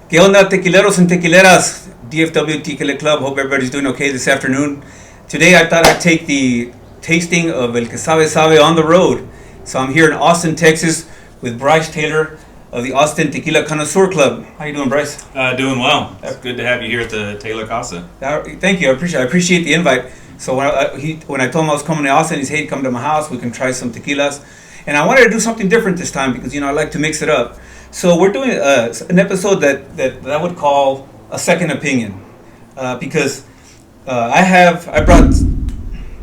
¿Qué onda, tequileros and tequileras? DFW Tequila Club. Hope everybody's doing okay this afternoon. Today I thought I'd take the tasting of El Que Sabe Sabe on the road. So I'm here in Austin, Texas with Bryce Taylor of the Austin Tequila Connoisseur Club. How you doing, Bryce? Doing well. It's good to have you here at the Taylor Casa. Thank you. I appreciate the invite. So when I told him I was coming to Austin, he said, "Hey, come to my house. We can try some tequilas." And I wanted to do something different this time because I like to mix it up. So we're doing an episode that I would call a second opinion, because I brought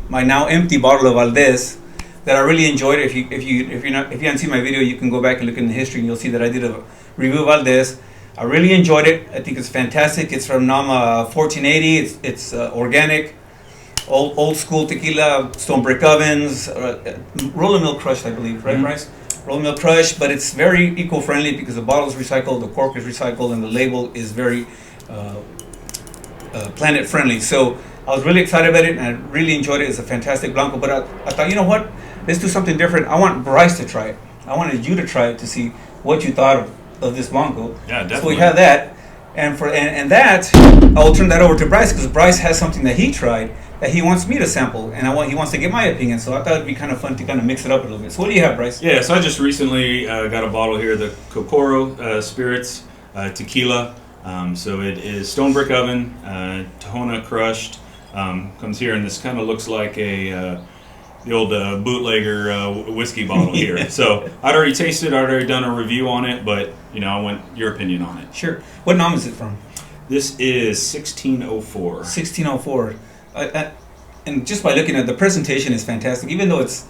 my now empty bottle of Valdez that I really enjoyed. If you haven't seen my video, you can go back and look in the history, and you'll see that I did a review of Valdez. I really enjoyed it. I think it's fantastic. It's from Nama 1480. It's organic, old school tequila, stone brick ovens, roller mill crushed, I believe, right, Bryce? Roll mill crush, but it's very eco-friendly because the bottle is recycled, the cork is recycled, and the label is very planet-friendly. So I was really excited about it, and I really enjoyed it. It's a fantastic Blanco, but I thought, you know what? Let's do something different. I want Bryce to try it. I wanted you to try it to see what you thought of this Blanco. Yeah, definitely. So we have that, and that, I will turn that over to Bryce because Bryce has something that he tried that he wants me to sample, and he wants to get my opinion. So I thought it'd be kind of fun to kind of mix it up a little bit. So what do you have, Bryce? Yeah, so I just recently got a bottle here, the Kokoro Spirits Tequila. So it is stone brick oven, Tahona crushed. Comes here, and this kind of looks like the old bootlegger whiskey bottle here. So I'd already tasted, I'd already done a review on it, but I want your opinion on it. Sure. What nom is it from? This is 1604. 1604. And just by looking at the presentation is fantastic, even though it's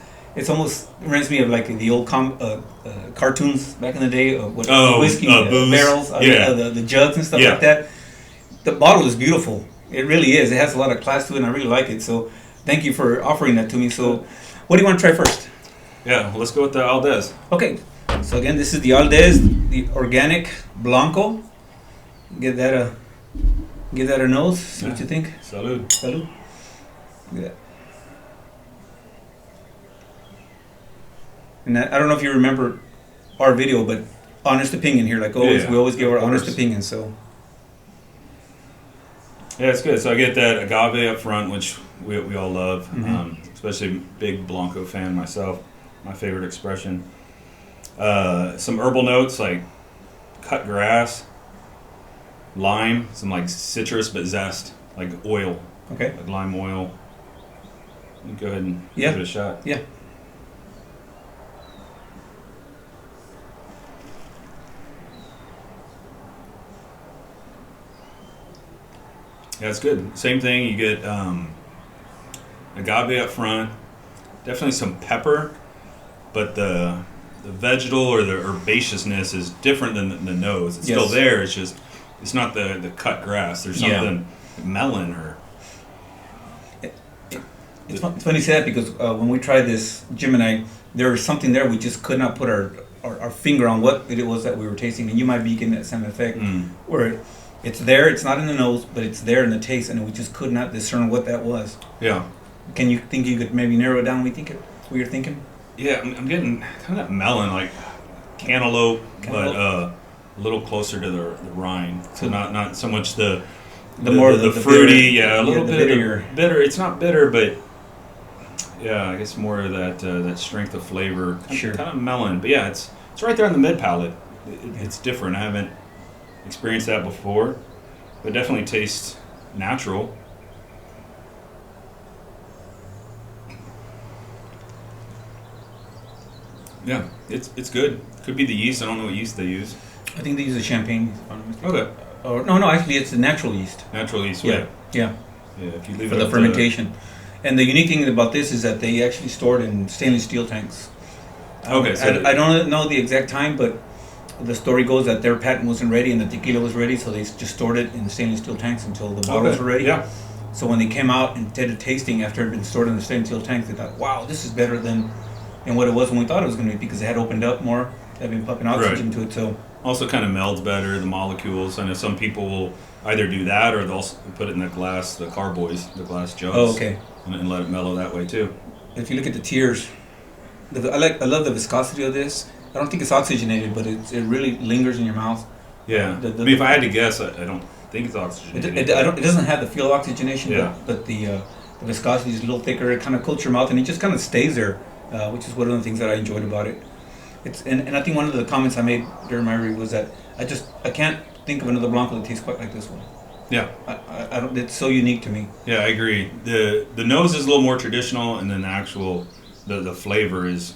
almost reminds me of like the old cartoons back in the day of whiskey barrels, the jugs and stuff like that. The bottle is beautiful. It really is. It has a lot of class to it, and I really like it. So thank you for offering that to me. So what do you want to try first? Yeah, let's go with the Aldez. Okay. So again, this is the Aldez, the organic Blanco. Give that a nose. See what you think. Salud. Salud. Look at that. And I don't know if you remember our video, but honest opinion here. Like always, we always give our honest opinion. So yeah, it's good. So I get that agave up front, which we all love. Especially big Blanco fan myself. My favorite expression. Some herbal notes like cut grass, lime, some like citrus but zest, like oil. Okay. Like lime oil. You go ahead and give it a shot. Yeah. Yeah, it's good. Same thing. You get agave up front. Definitely some pepper, but the vegetal or the herbaceousness is different than the nose. It's still there. It's just it's not the cut grass. There's something melon or. It's funny you say that because when we tried this, Jim and I, there was something there we just could not put our finger on what it was that we were tasting, and you might be getting that same effect where it's there, it's not in the nose, but it's there in the taste, and we just could not discern what that was. Yeah. Can you think you could maybe narrow it down? What you're thinking? Yeah, I'm getting kind of that melon, like cantaloupe, but a little closer to the rind. So not so much the fruity, bitter, a little bit of the bitter. It's not bitter, but yeah, I guess more of that strength of flavor. Sure. Kind of melon, but yeah, it's right there on the mid palate. It's different. I haven't experienced that before, but definitely tastes natural. Yeah, it's good. Could be the yeast. I don't know what yeast they use. I think they use a champagne. Okay. Or no, actually, it's the natural yeast. Natural yeast. Yeah. If you leave for the fermentation. And the unique thing about this is that they actually store it in stainless steel tanks. Okay. So I don't know the exact time, but the story goes that their patent wasn't ready and the tequila was ready, so they just stored it in stainless steel tanks until the bottles were ready. Yeah. So when they came out and did a tasting after it had been stored in the stainless steel tanks, they thought, wow, this is better than what it was when we thought it was going to be, because it had opened up more, had been pumping oxygen to it. So also kind of melds better, the molecules. I know some people will either do that or they'll put it in the carboys, the glass jugs. Oh, okay. And let it mellow that way too. If you look at the tiers, I love the viscosity of this. I don't think it's oxygenated, but it really lingers in your mouth. Yeah. The- I mean, if I had to guess, I don't think it's oxygenated. it doesn't have the feel of oxygenation, Yeah. but the viscosity is a little thicker. It kind of coats your mouth, and it just kind of stays there, which is one of the things that I enjoyed about it. And I think one of the comments I made during my review was that I can't think of another Blanco that tastes quite like this one. Yeah. I don't. It's so unique to me. Yeah, I agree. The nose is a little more traditional, and then the flavor is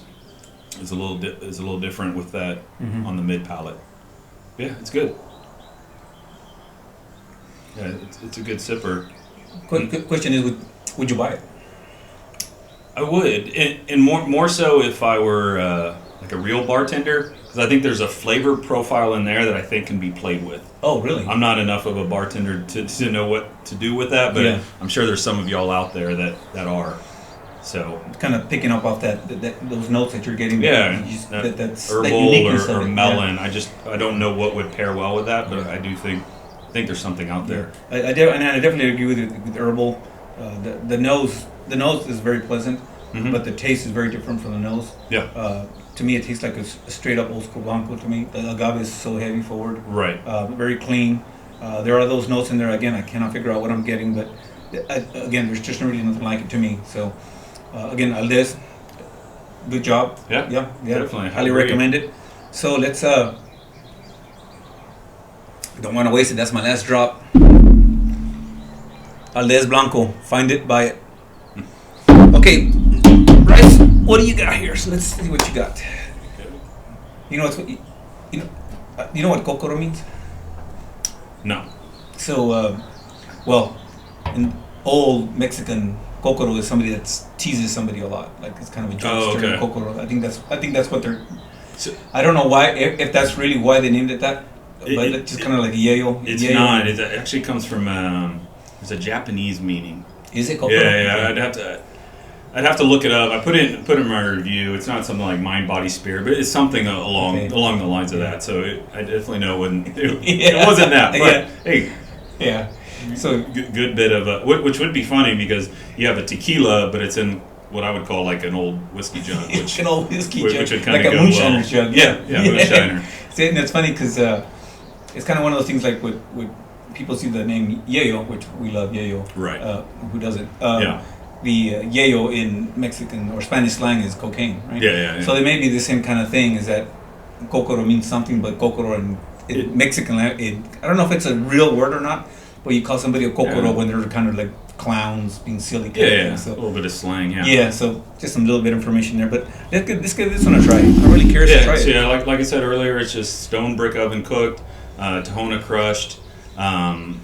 a little different with that on the mid palate. Yeah, it's good. Yeah, it's a good sipper. Good question is, would you buy it? I would, and more so if I were like a real bartender, because I think there's a flavor profile in there that I think can be played with. Oh, really? I'm not enough of a bartender to know what to do with that, but Yeah. I'm sure there's some of y'all out there that are. So Kind of picking up off those notes that you're getting. yeah, that's that herbal uniqueness of or it, yeah. melon. I don't know what would pair well with that, but I do think there's something out there. I definitely agree with you with herbal. The nose is very pleasant, Mhm. but the taste is very different from the nose. Yeah, To me, it tastes like a straight up old school Blanco. To me, the agave is so heavy forward, right. very clean. There are those notes in there. Again, I cannot figure out what I'm getting, but again, there's just really nothing like it to me. So again, Aldez, good job. Yeah, Yeah, definitely. highly Agree. recommend it. So let's. Don't want to waste it. That's my last drop. Aldez Blanco. Find it, buy it. Okay, Bryce, what do you got here? So let's see what you got. You know you know what kokoro means? No. So, well, in old Mexican, kokoro is somebody that teases somebody a lot. Like it's kind of a joke okay. kokoro. I think that's what they're. So, I don't know why, if that's really why they named it that, but It- it's just kind of like a yayo. it's yayo. not. It actually comes from it's a Japanese meaning. Is it kokoro? Yeah. I'd have to look it up. I put it in my review. It's not something like mind, body, spirit, but it's something along the lines of that. So I definitely know it wasn't that. But Yeah. hey, Yeah. So good bit of which would be funny because you have a tequila, but it's in what I would call like an old whiskey jug, it's an old whiskey jug, which would like kind a of go moonshiner well. jug. Yeah, moonshiner. See, and it's funny because it's kind of one of those things like with people see the name yayo, which we love yayo. Right. Who doesn't? Yeah. The yayo in Mexican or Spanish slang is cocaine, right? Yeah. So they may be the same kind of thing. Is that kokoro means something, but kokoro in Mexican, I don't know if it's a real word or not, but you call somebody a kokoro when they're kind of like clowns being silly. Kind of thing. So, a little bit of slang. Yeah. yeah, so just some little bit of information there, but let's give this one a try. I'm really curious to try it. Yeah, like I said earlier, it's just stone brick oven cooked, Tahona crushed,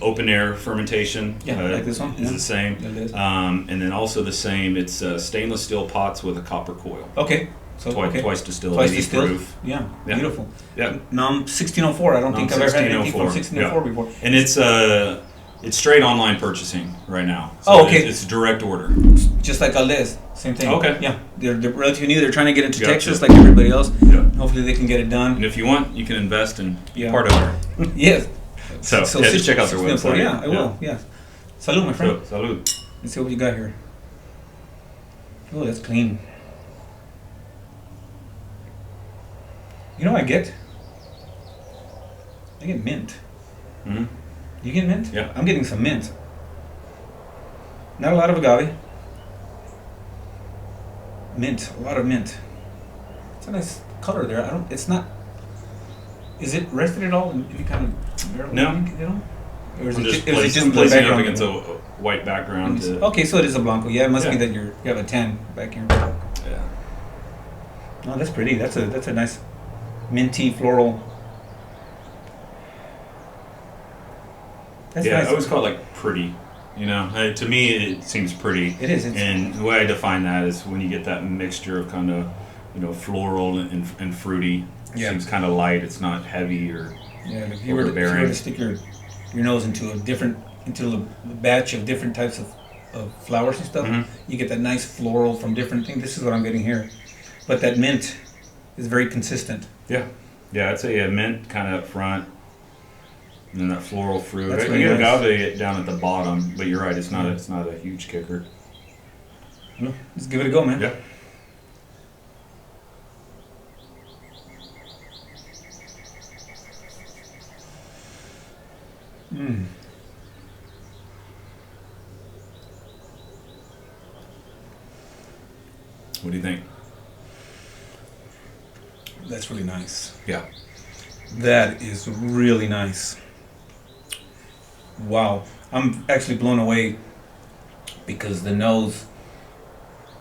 open air fermentation. Yeah, like this one. Is the same. It is. And then also the same. It's stainless steel pots with a copper coil. Okay, so Twice distilled, twice 80 distilled. proof. Yeah, Yeah. beautiful. Yeah. Nom 1604. I don't think I've ever had anything from 1604. 1604 before. And it's straight online purchasing right now. So Oh, okay. It's direct order. Just like Aldez, same thing. Okay. Yeah, they're relatively new. They're trying to get into Gotcha. Texas like everybody else. Yeah. Hopefully they can get it done. And if you want, you can invest and be Yeah. part of it. Yes. So just check out their 1604, website. Yeah, I will. Yeah. Salud, my friend. So, salud. Let's see what you got here. Oh, that's clean. You know what I get? I get mint. Hmm. You get mint? Yeah. I'm getting some mint. Not a lot of agave. Mint, a lot of mint. It's a nice color there. It's not. Is it rested at all in any kind of barrel? No. You know? Or is I'm it just is it placing the it up background? against a white background. Okay, so it is a Blanco. Yeah, it must be Yeah. that you have a tan back here. Yeah. Oh, that's pretty. That's a nice minty floral. That's Yeah, nice. I always call it like pretty. You know, to me it seems pretty. It is. And the way I define that is when you get that mixture of kind of, floral and fruity. It Yeah. seems kind of light. It's not heavy or Yeah, if you were to stick your nose into a batch of different types of flowers and stuff, Mhm. you get that nice floral from different things. This is what I'm getting here, but that mint is very consistent. Yeah, I'd say mint kind of up front, and then that floral fruit. That's I really get nice. agave down at the bottom, but you're right. It's not a huge kicker. No, let's give it a go, man. Yeah. Mm. What do you think? That's really nice. Yeah. That is really nice. Wow. I'm actually blown away because the nose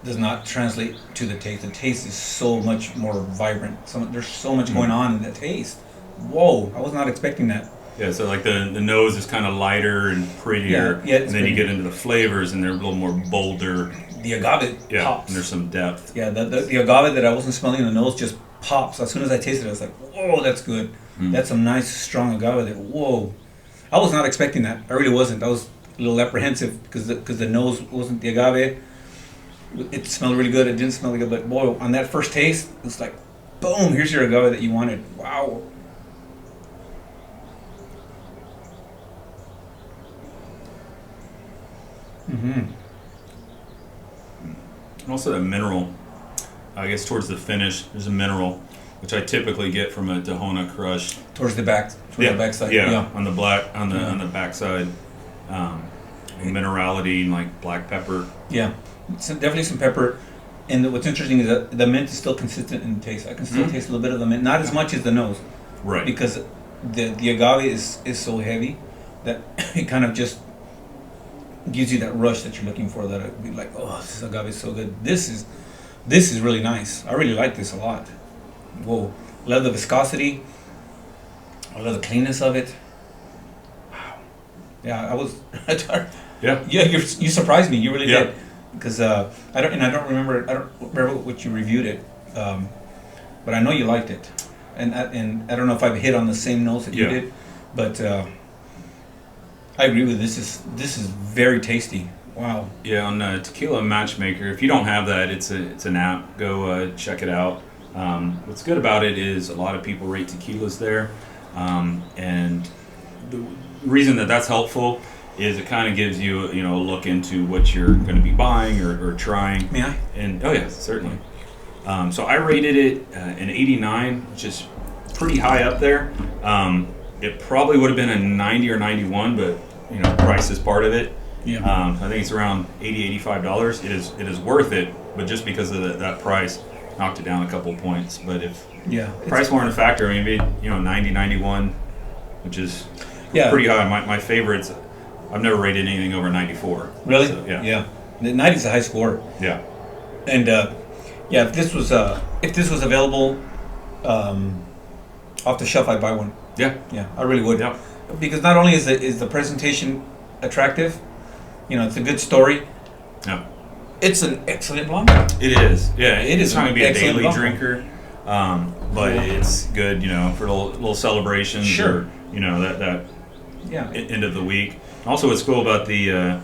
does not translate to the taste. The taste is so much more vibrant. There's so much going on in the taste. Whoa, I was not expecting that. Yeah, so like the nose is kind of lighter and prettier, Yeah, and then you get into the flavors, and they're a little more bolder. The agave Yeah, pops. and there's some depth. Yeah, the agave that I wasn't smelling in the nose just pops. As soon as I tasted it, I was like, whoa, that's good. That's some nice, strong agave there. Whoa. I was not expecting that. I really wasn't. I was a little apprehensive because the nose wasn't the agave. It smelled really good. It didn't smell good, but boy, on that first taste, it's like, boom, here's your agave that you wanted. Wow. Mm-hmm. And also that mineral, I guess towards the finish, there's a mineral, which I typically get from a Tahona crush. Towards the back, the back side. Yeah, on the back side, minerality and like black pepper. Yeah, definitely some pepper. And what's interesting is that the mint is still consistent in the taste. I can still taste a little bit of the mint, not as much as the nose, Right. because the agave is so heavy that it kind of just gives you that rush that you're looking for. That I'd be like, oh, this agave is so good. This is really nice. I really like this a lot. Whoa, love the viscosity. I love the cleanness of it. Wow. Yeah, I was. Yeah. Yeah, you surprised me. You really Yeah. did. Because I don't remember what you reviewed it, but I know you liked it, and I don't know if I've hit on the same notes that you Yeah. did, but I agree with this. This is very tasty. Wow. Yeah, on Tequila Matchmaker. If you don't have that, it's an app. Go check it out. What's good about it is a lot of people rate tequilas there, and the reason that's helpful is it kind of gives you a look into what you're going to be buying or trying. May I? And oh yeah, certainly. So I rated it an 89, which is pretty high up there. It probably would have been a 90 or 91, but price is part of it. Yeah. I think it's around $80, $85. It is worth it, but just because of that price, knocked it down a couple points. But if price weren't a factor, I mean, 90, 91, which is pretty high. My favorites, I've never rated anything over 94. Really? So, yeah. Yeah. The 90 is a high score. Yeah. And if this was available off the shelf, I'd buy one. Yeah. Yeah, I really would. Yeah. Because not only is the presentation attractive, it's a good story. Yeah. It's an excellent blanco. It is. Yeah. It is It's not going to be a excellent daily blanco. drinker, but it's good, for little celebrations. Sure. Or, that Yeah. end of the week. Also, what's cool about the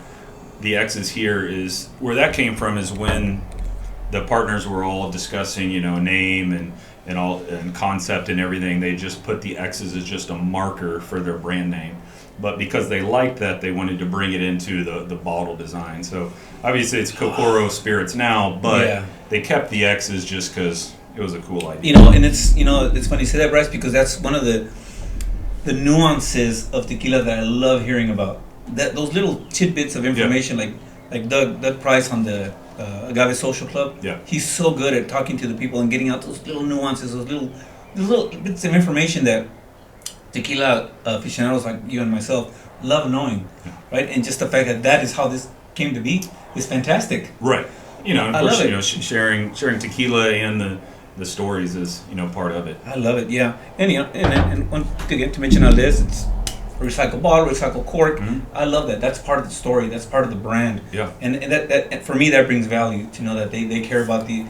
X's here is where that came from is when the partners were all discussing, name and concept and everything. They just put the X's as just a marker for their brand name. But because they liked that, they wanted to bring it into the bottle design. So obviously it's Kokoro Spirits now, but they kept the X's just because it was a cool idea. And it's funny you say that, Bryce, because that's one of the nuances of tequila that I love hearing about. That those little tidbits of information, like Doug Price on the Agave Social Club. Yeah. He's so good at talking to the people and getting out those little nuances, those little bits of information that tequila aficionados like you and myself love knowing, right? And just the fact that is how this came to be is fantastic. Right. And of I course, love it. sharing tequila and the stories is part of it. I love it, yeah. And one to mention on this, it's recycled bottle, recycled cork. Mm-hmm. I love that. That's part of the story. That's part of the brand. Yeah. And that for me that brings value to know that they care about the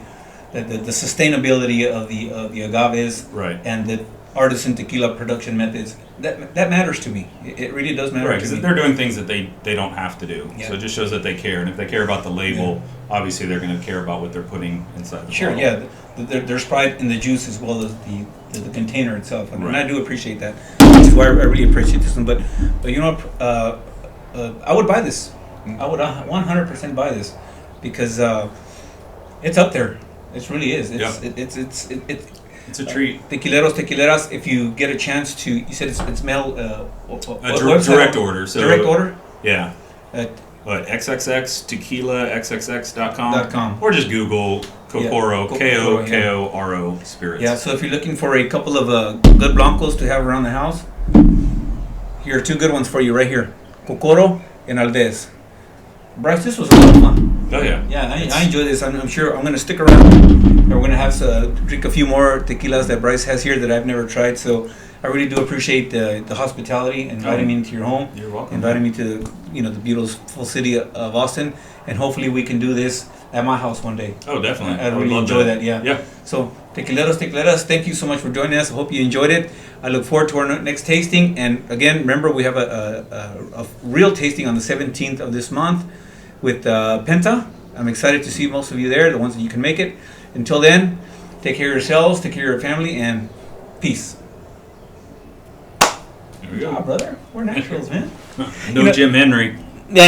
sustainability of the agaves, Right. and the artisan tequila production methods. That matters to me. It really does matter Right, to me. because they're doing things that they don't have to do. Yeah. So it just shows that they care. And if they care about the label, obviously they're going to care about what they're putting inside the Sure, bottle. yeah. There's pride in the juice as well as the container itself, and Right. I do appreciate that. That's why I really appreciate this one. But I would buy this. I would 100% buy this because it's up there. It really is. It's a treat. Tequileros, tequileras. If you get a chance to, you said it's mail. Direct order. So direct order. Yeah. At What, XXX Tequila XXX.com? .com. Or just Google Kokoro, Yeah, Kokoro spirits. Yeah, so if you're looking for a couple of good blancos to have around the house, here are two good ones for you right here. Kokoro and Aldez. Bryce, this was a lot of fun. Oh yeah. Yeah, I enjoy this. I'm sure I'm going to stick around. And we're going to have to drink a few more tequilas that Bryce has here that I've never tried. So I really do appreciate the hospitality, inviting me into your home. You're welcome. Inviting me to the beautiful city of Austin. And hopefully we can do this at my house one day. Oh, definitely. I really enjoy that. Yeah. Yeah. So, tequileros, thank you so much for joining us. I hope you enjoyed it. I look forward to our next tasting. And again, remember, we have a real tasting on the 17th of this month with Penta. I'm excited to see most of you there, the ones that you can make it. Until then, take care of yourselves, take care of your family, and peace. There we go. Good job, brother. We're naturals, man. No Jim Henry. Yeah,